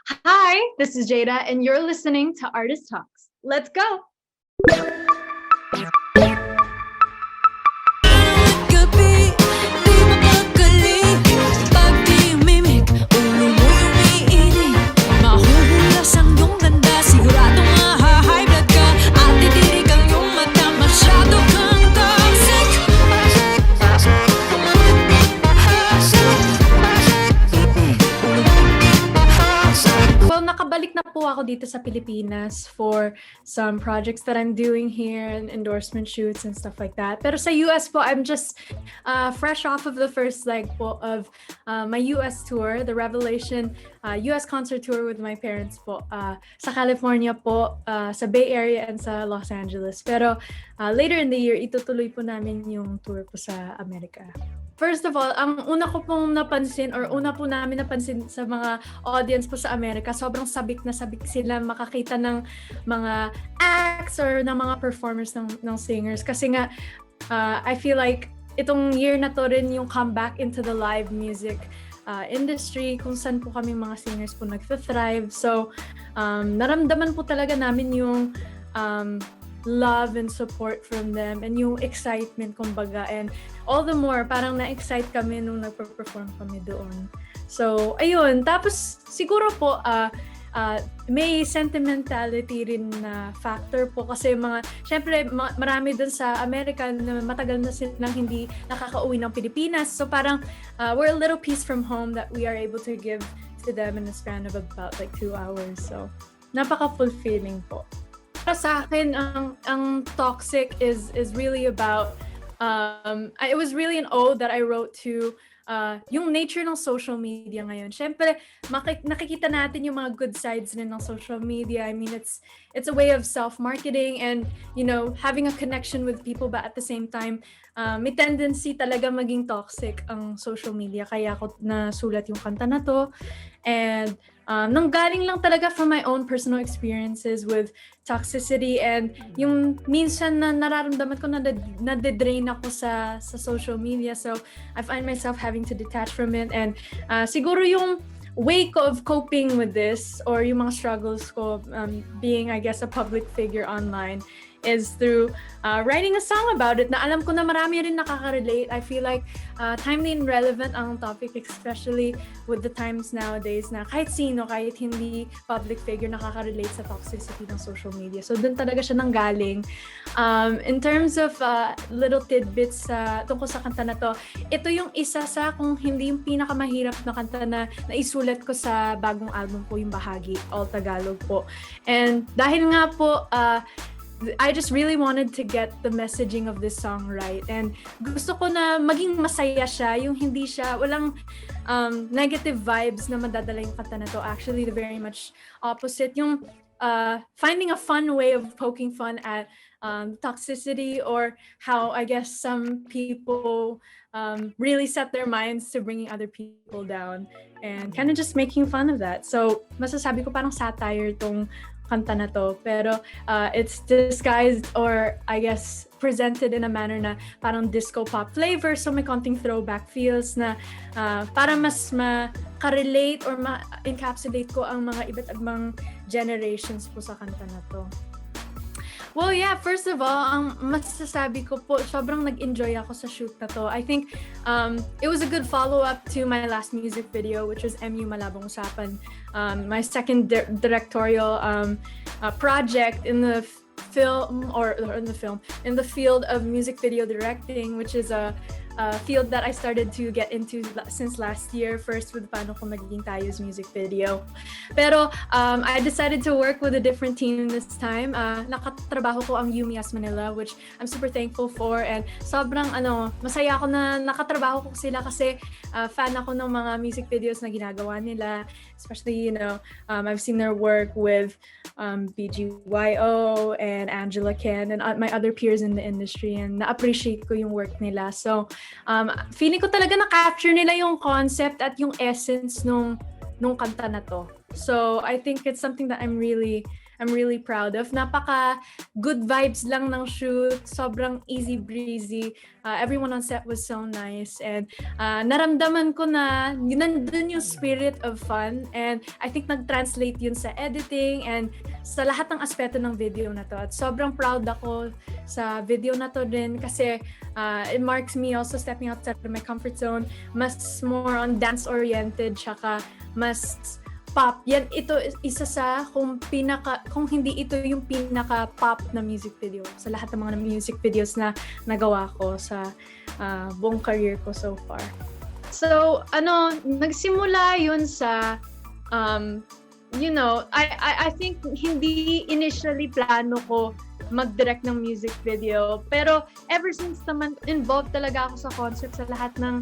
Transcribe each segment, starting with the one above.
Hi, this is Jayda, and you're listening to Artist Talks. Let's go! Gabi, di mapagkali. Pag di umimik, ulo mo umiinig. Mahuhulas ang iyong ganda, siguradong ma-high blood ka. At titirig ang iyong mata, masyado kang toxic. Well, nakabalik na po ako dito sa Pilipinas for some projects that I'm doing here and endorsement shoots and stuff like that. Pero sa US po, I'm just fresh off of the first leg po of my US tour, the Revelation US concert tour with my parents po sa California po, sa Bay Area and sa Los Angeles. Pero later in the year, itutuloy po namin yung tour po sa Amerika. First of all, ang una ko pong napansin or una po namin napansin sa mga audience po sa Amerika, sobrang sabik na sabik sila makakita ng mga acts or ng mga performers ng singers. Kasi nga, I feel like itong year na to rin yung comeback into the live music industry kung saan po kami mga singers po nagth-thrive. So, naramdaman po talaga namin yung love and support from them and yung excitement kumbaga, and all the more parang na-excite kami nung nagpe-perform kami doon. So ayun, tapos siguro po may sentimentality rin na factor po kasi syempre marami dun sa America na matagal na silang hindi nakakauwi ng Pilipinas, so parang we're a little piece from home that we are able to give to them in a span of about like 2 hours, so napaka-fulfilling po. Para sa akin, ang toxic is really about, it was really an ode that I wrote to yung nature ng social media ngayon. Siyempre, nakikita natin yung mga good sides rin ng social media. I mean, it's a way of self-marketing and, you know, having a connection with people, but at the same time, may tendency talaga maging toxic ang social media. Kaya ako nasulat yung kanta na to. And nanggaling lang talaga from my own personal experiences with toxicity, and yung minsan na nararamdaman ko na nade-drain ako sa social media, so I find myself having to detach from it. And siguro yung way ko of coping with this or yung mga struggles ko being, I guess, a public figure online is through writing a song about it na alam ko na marami rin nakaka-relate. I feel like timely and relevant ang topic, especially with the times nowadays na kahit sino, kahit hindi public figure, nakaka-relate sa toxicity ng social media. So dun talaga siya nanggaling. In terms of little tidbits tungkol sa kanta na to, ito yung isa sa, kung hindi yung pinakamahirap na kanta na naisulat ko sa bagong album ko, yung Bahagi, all Tagalog po. And dahil nga po, I just really wanted to get the messaging of this song right, and gusto ko na maging masaya siya, yung hindi siya, walang negative vibes na madadala yung kanta na to. Actually, the very much opposite, yung finding a fun way of poking fun at toxicity, or how, I guess, some people really set their minds to bringing other people down, and kind of just making fun of that. So masasabi ko parang satire tong kanta na to, pero it's disguised, or I guess presented in a manner na parang disco pop flavor, so may konting throwback feels na para mas ma-relate or ma-encapsulate ko ang mga iba't ibang generations po sa kanta na to. Well, yeah, first of all, ang masasabi ko po, sobrang nag-enjoy ako sa shoot na to. I think it was a good follow-up to my last music video, which was Malabong Usapan, my second directorial project in the film, or in the field of music video directing, which is a field that I started to get into since last year, first with Paano Naging Tayo's music video. Pero I decided to work with a different team this time. Nakatrabaho ko ang UMIAS Manila, which I'm super thankful for, and sobrang masaya ako na nakatrabaho ko sila kasi fan ako ng mga music videos na ginagawa nila, especially, you know, I've seen their work with BGYO and Angela Ken and my other peers in the industry, and na-appreciate ko yung work nila. So feeling ko talaga na-capture nila yung concept at yung essence nung kanta na to. So I think it's something that I'm really I'm really proud of. Napaka good vibes lang ng shoot, sobrang easy breezy. Everyone on set was so nice, and naramdaman ko na nandun yung spirit of fun, and I think nag-translate yun sa editing and sa lahat ng aspeto ng video na to. At sobrang proud ako sa video na to din kasi it marks me also stepping outside of my comfort zone, mas more on dance-oriented, tsaka mas pop. Yan, ito isa sa kung hindi ito yung pinaka-pop na music video sa lahat ng mga music videos na nagawa ko sa buong career ko so far. So, nagsimula yun sa I think hindi initially plano ko mag-direct ng music video. Pero ever since naman, involved talaga ako sa concept sa lahat ng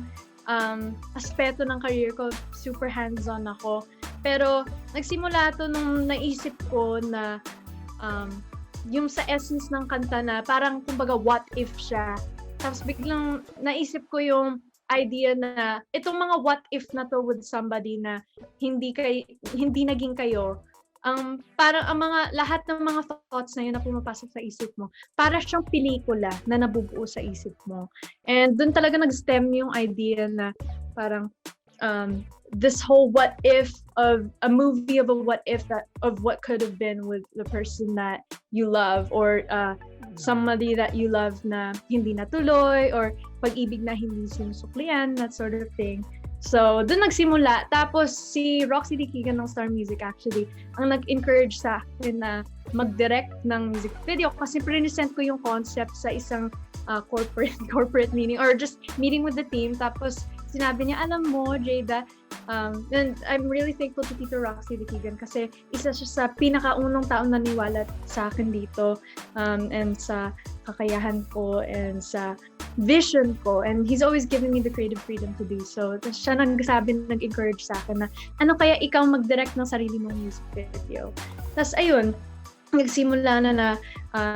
aspeto ng career ko. Super hands-on ako. Pero nagsimula to nung naisip ko na yung sa essence ng kanta na parang kumbaga what if siya. Tapos biglang naisip ko yung idea na itong mga what if na to with somebody na hindi naging kayo, parang ang lahat ng mga thoughts na yun na pumapasok sa isip mo, para siyang pelikula na nabubuo sa isip mo. And dun talaga nag-stem yung idea na parang this whole what if of a movie of a what if of what could have been with the person that you love, or somebody that you love na hindi natuloy, or pag-ibig na hindi sinusuklian, that sort of thing. So, doon nagsimula. Tapos, si Roxy Dikigan ng Star Music actually, ang nag-encourage sa akin na mag-direct ng music video kasi present ko yung concept sa isang corporate meeting or just meeting with the team. Tapos, sinabi niya, alam mo, Jayda, and I'm really thankful to Tito Roxy Dikigan kasi isa siya sa pinakaunang taong naniwala sa akin dito, and sa kakayahan ko and sa vision ko, and he's always giving me the creative freedom to do so. Tapos siya nag-encourage sa akin na ano kaya ikaw mag-direct ng sarili mong music video. Tapos ayun, nagsimula na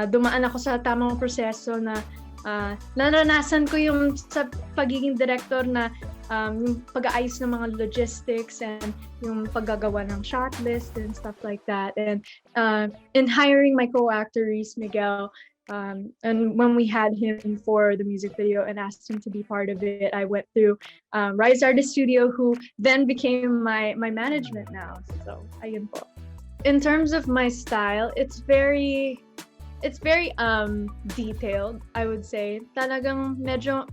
dumaan ako sa tamang proseso na naranasan ko yung sa pagiging director na yung pag-aayos ng mga logistics and yung paggagawa ng shot list and stuff like that, and in hiring my co-actor Reese Miguel. And when we had him for the music video and asked him to be part of it, I went through Rise Artist Studio, who then became my management now. So, ayun po. In terms of my style, it's very detailed, I would say. Talagang medyo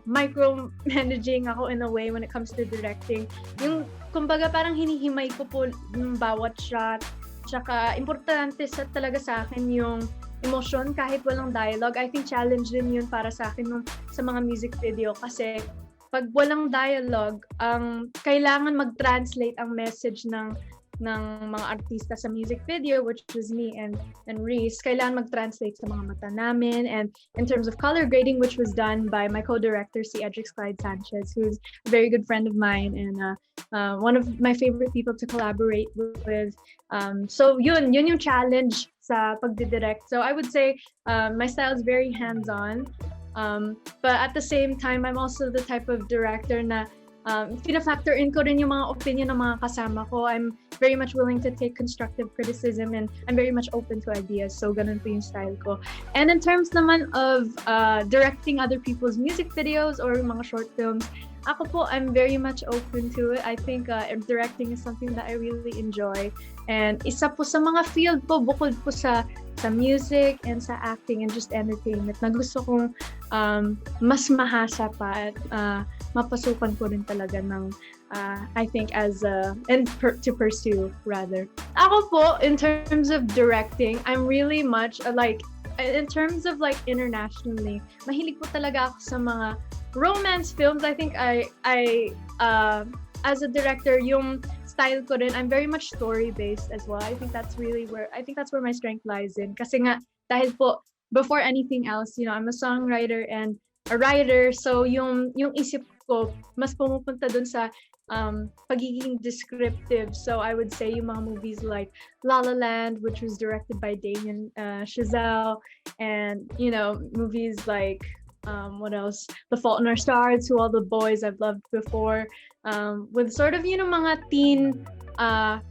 micromanaging ako in a way when it comes to directing. Yung kumbaga parang hinihimay ko po yung bawat shot. Tsaka importante talaga sa akin yung emotion kahit walang dialogue. I think challenge din yun para sa akin sa mga music video kasi pag walang dialogue, kailangan mag-translate ang message ng mga artista sa music video, which is me and Reese. Kailangan mag-translate sa mga mata namin, and in terms of color grading, which was done by my co-director, si Edrix Clyde Sanchez, who's a very good friend of mine and one of my favorite people to collaborate with. So yun yung challenge sa pagdidirect. So I would say my style is very hands-on, but at the same time, I'm also the type of director na fina-factor in ko rin yung mga opinion ng mga kasama ko. I'm very much willing to take constructive criticism, and I'm very much open to ideas. So ganun po yung style ko. And in terms naman of directing other people's music videos or mga short films, ako po, I'm very much open to it. I think directing is something that I really enjoy. And isa po sa mga field po, bukod po sa music and sa acting and just entertainment, na gusto kong mas mahasa pa at mapasukan ko rin talaga ng I think to pursue rather. Ako po, in terms of directing, I'm really much in terms of internationally, mahilig po talaga ako sa mga romance films. I think I as a director, yung style ko rin, I'm very much story-based as well. I think that's where my strength lies in. Kasi nga, dahil po, before anything else, I'm a songwriter and a writer, so yung isip ko, mas pumupunta dun sa pagiging descriptive. So I would say yung mga movies like La La Land, which was directed by Damien Chazelle, and movies like what else? The Fault in Our Stars, To All the Boys I've Loved Before, with sort of mga teen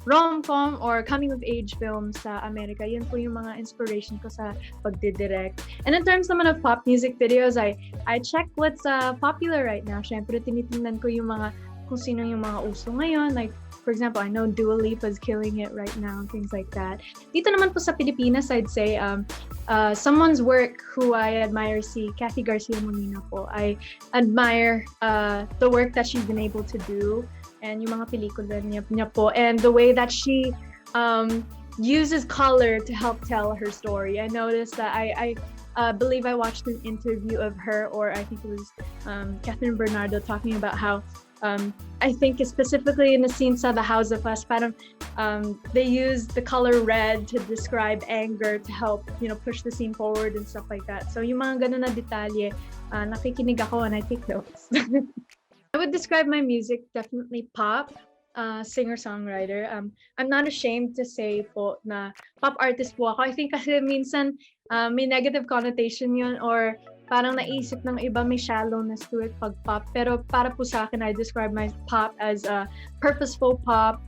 rom-com or coming-of-age films sa Amerika. Yun po yung mga inspiration ko sa pagdidirect. And in terms naman of pop music videos, I check what's popular right now. Syempre, tinitingnan ko yung mga, kung sino yung mga uso ngayon. Like, for example, I know Dua Lipa's killing it right now, things like that. Dito naman po sa Pilipinas, I'd say, someone's work who I admire, si Kathy Garcia Molina po. I admire the work that she's been able to do and yung mga pelikula niya po, and the way that she uses color to help tell her story. I noticed that I believe I watched an interview of her, or I think it was Catherine Bernardo, talking about how I think specifically in the scene sa The House of Us, parang they use the color red to describe anger to help, push the scene forward and stuff like that. So yung mga ganun na detalye, nakikinig ako and I take notes. I would describe my music definitely pop, singer-songwriter. I'm not ashamed to say po na pop artist po ako. I think kasi minsan may negative connotation yun, or parang naisip ng iba may shallowness to it pag pop. Pero para po sa akin, I describe my pop as purposeful pop.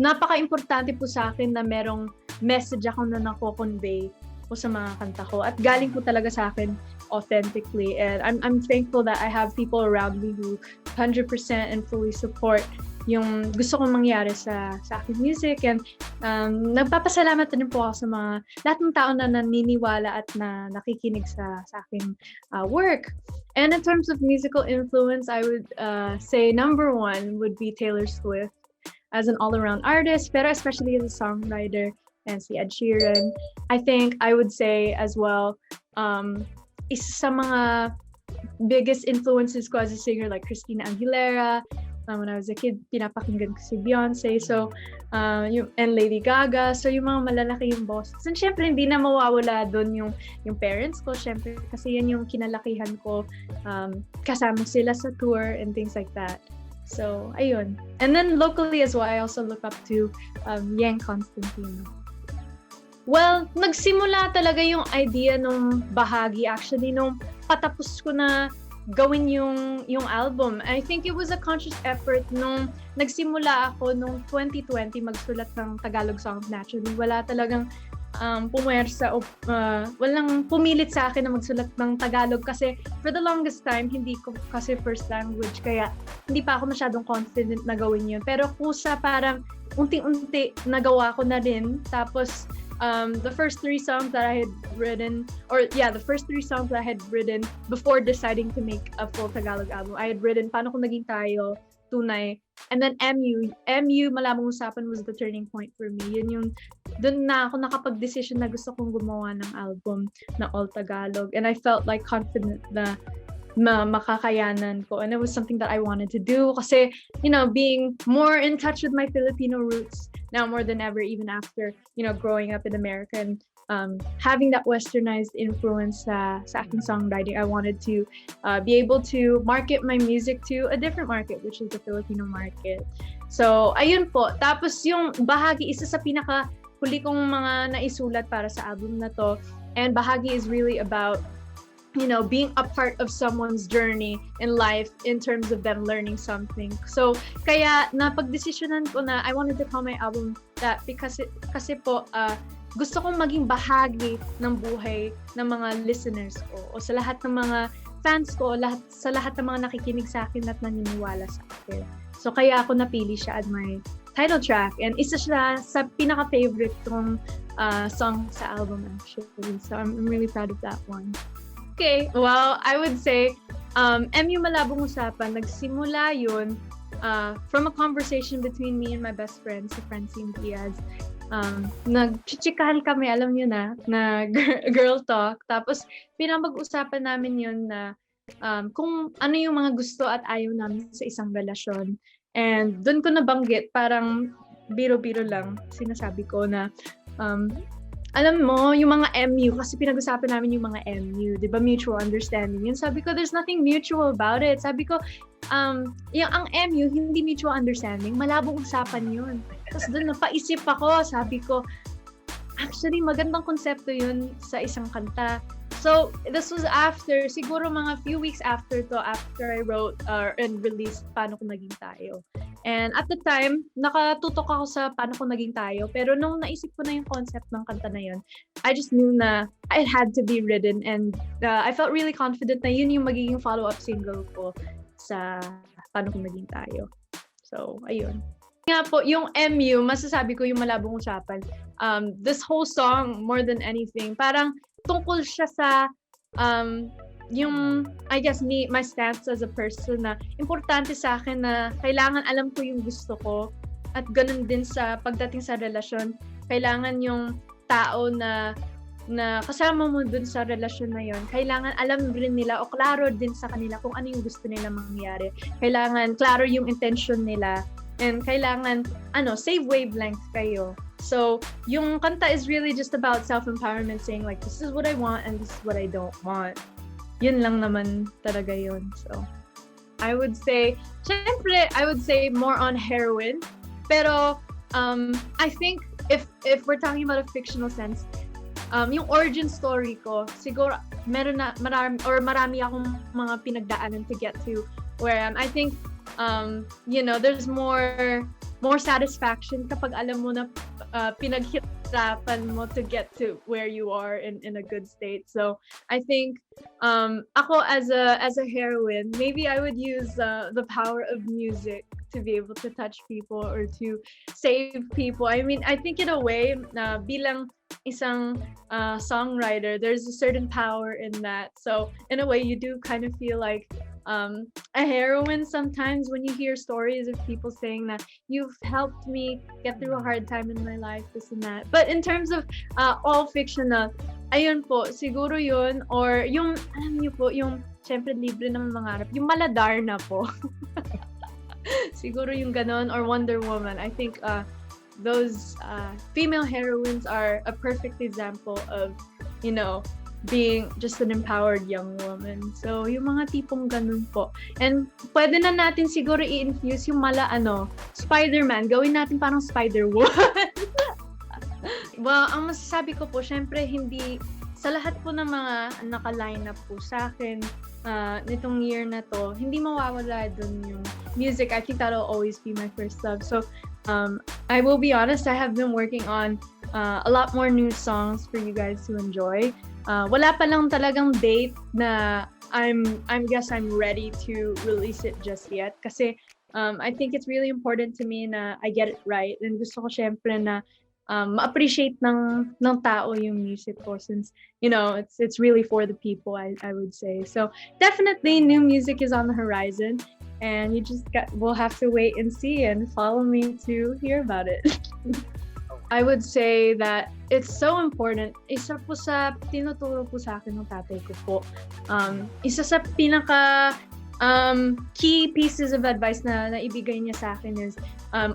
Napaka-importante po sa akin na merong message ako na nako-convey po sa mga kanta ko. At galing po talaga sa akin authentically. And I'm thankful that I have people around me who 100% and fully support yung gusto kong mangyari sa aking music. And nagpapasalamat din po ako sa mga lahat ng tao na naniniwala at na nakikinig sa aking work. And in terms of musical influence, I would say number one would be Taylor Swift as an all-around artist, pero especially as a songwriter, and si Ed Sheeran. I think I would say as well, isa sa mga biggest influences ko as a singer, like Christina Aguilera. When I was a kid, pinapakinggan ko si Beyonce, so and Lady Gaga. So yung mga malalaki yung bosses. And syempre hindi na mawawala doon yung parents ko, syempre kasi yan yung kinalakihan ko, kasama sila sa tour and things like that. So ayun. And then locally as well, I also look up to Yang Constantino. Well, nagsimula talaga yung idea nung Bahagi actually nung patapos ko na gawin yung album. I think it was a conscious effort nung nagsimula ako nung 2020 magsulat ng Tagalog songs naturally. Wala talagang pumersa o walang pumilit sa akin na magsulat ng Tagalog kasi for the longest time hindi ko kasi first language, kaya hindi pa ako masyadong confident na gawin yun. Pero kusa parang unti-unti nagawa ko na rin. Tapos the first three songs that I had written before deciding to make a full Tagalog album, I had written Paano Kung Naging Tayo, Tunay, and then MU, Malabong Usapan was the turning point for me. Yun yung, dun na ako nakapag-decision na gusto kong gumawa ng album na all Tagalog. And I felt like confident na makakayanan ko. And it was something that I wanted to do kasi, being more in touch with my Filipino roots now more than ever, even after, growing up in America and having that westernized influence sa aking songwriting, I wanted to be able to market my music to a different market, which is the Filipino market. So, ayun po. Tapos yung Bahagi, isa sa pinaka-huli kong mga naisulat para sa album na to. And Bahagi is really about being a part of someone's journey in life in terms of them learning something. So, kaya napagdesisyonan ko na I wanted to call my album that because kasi po, gusto kong maging bahagi ng buhay ng mga listeners ko o sa lahat ng mga fans ko, sa lahat ng mga nakikinig sa akin at naniniwala sa akin. So, kaya ako napili siya as my title track. And isa siya sa pinaka-favorite kong song sa album actually. So, I'm really proud of that one. Okay, well, I would say MU Malabong Usapan, nagsimula yun from a conversation between me and my best friend, si Francine Diaz. Nagchichikahan kami, alam nyo na girl talk. Tapos pinapag-usapan namin yun na kung ano yung mga gusto at ayaw namin sa isang relasyon. And doon ko nabanggit, parang biro-biro lang, sinasabi ko na alam mo, yung mga MU, kasi pinag-usapan namin yung mga MU, di ba, mutual understanding. Yun, sabi ko, there's nothing mutual about it. Sabi ko, yung ang MU, hindi mutual understanding, malabong usapan yun. Tapos doon napaisip ako, sabi ko, actually, magandang konsepto yun sa isang kanta. So, this was after, siguro mga few weeks after I wrote and released Paano Kung Naging Tayo. And at the time, nakatutok ako sa Paano Ko Naging Tayo. Pero nung naisip ko na yung concept ng kanta na yun, I just knew na it had to be written. And I felt really confident na yun yung magiging follow-up single ko sa Paano Ko Naging Tayo. So, ayun. Nga po, yung MU, masasabi ko yung Malabong Usapan. This whole song, more than anything, parang tungkol siya sa yung, I guess, my stance as a person na importante sa akin na kailangan alam ko yung gusto ko at ganun din sa pagdating sa relasyon. Kailangan yung tao na kasama mo dun sa relasyon na yon, kailangan alam rin nila o klaro din sa kanila kung ano yung gusto nila mangyari. Kailangan klaro yung intention nila and kailangan, save wavelength kayo. So, yung kanta is really just about self-empowerment, saying like, this is what I want and this is what I don't want. Yun lang naman talaga yun. So, I would say more on heroine. Pero, I think if we're talking about a fictional sense, yung origin story ko, siguro marami akong mga pinagdaanan to get to where I am. I think, there's more satisfaction kapag alam mo na pinaghirapan mo to get to where you are in a good state. So I think ako as a heroine, maybe I would use the power of music to be able to touch people or to save people. I mean, I think in a way, bilang isang songwriter, there's a certain power in that. So in a way, you do kind of feel like a heroine sometimes when you hear stories of people saying that you've helped me get through a hard time in my life, this and that. But in terms of all fictional, ayun po, siguro yun, or yung, alam niyo po, yung syempre libre naman mangarap, yung Maladar na po. Siguro yung ganon, or Wonder Woman. I think those female heroines are a perfect example of, being just an empowered young woman. So, yung mga tipong ganun po. And pwede na natin siguro i-infuse yung Spider-Man. Gawin natin parang Spider-Woman. Well, ang masasabi ko po, syempre hindi, sa lahat po ng mga naka-line up po sa akin nitong year na to, hindi mawawala dun yung music. I think that'll always be my first love. So, I will be honest, I have been working on a lot more new songs for you guys to enjoy. Wala pa lang talagang date na I'm ready to release it just yet. Kasi I think it's really important to me na I get it right. And gusto ko syempre na ma-appreciate ng tao yung music ko since, it's really for the people, I would say. So definitely new music is on the horizon. And you just we'll have to wait and see and follow me to hear about it. I would say that it's so important. Isa po sa tinuturo po sa akin ng tatay ko po. Isa sa pinaka key pieces of advice na ibigay niya sa akin is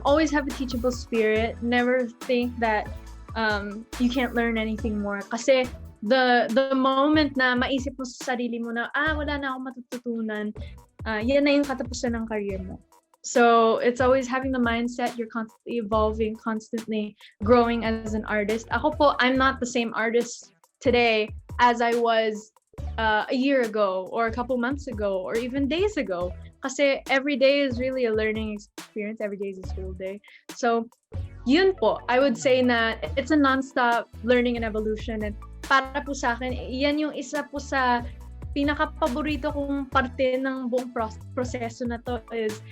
always have a teachable spirit. Never think that you can't learn anything more. Kasi the moment na maisip mo sa sarili mo na wala na akong matututunan, yan na yung katapusan ng career mo. So it's always having the mindset, you're constantly evolving, constantly growing as an artist. Ako po, I'm not the same artist today as I was a year ago or a couple months ago or even days ago. Kasi every day is really a learning experience. Every day is a school day. So yun po, I would say na it's a non-stop learning and evolution. And para po sa akin, yan yung isa po sa pinaka-paborito kong parte ng buong proseso na to is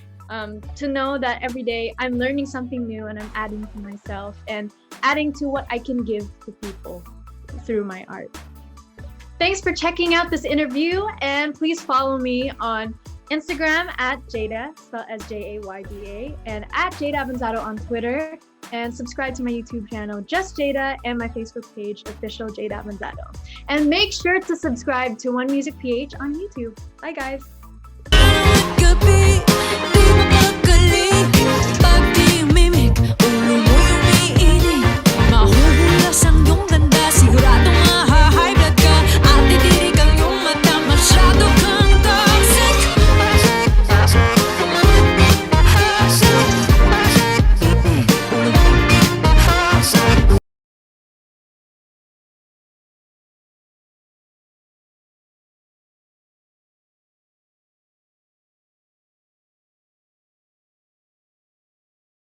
to know that every day I'm learning something new and I'm adding to myself and adding to what I can give to people through my art. Thanks for checking out this interview and please follow me on Instagram at Jayda, spelled as Jayda, and at Jayda Avanzado on Twitter, and subscribe to my YouTube channel, Just Jayda, and my Facebook page, Official Jayda Avanzado. And make sure to subscribe to One Music PH on YouTube. Bye guys!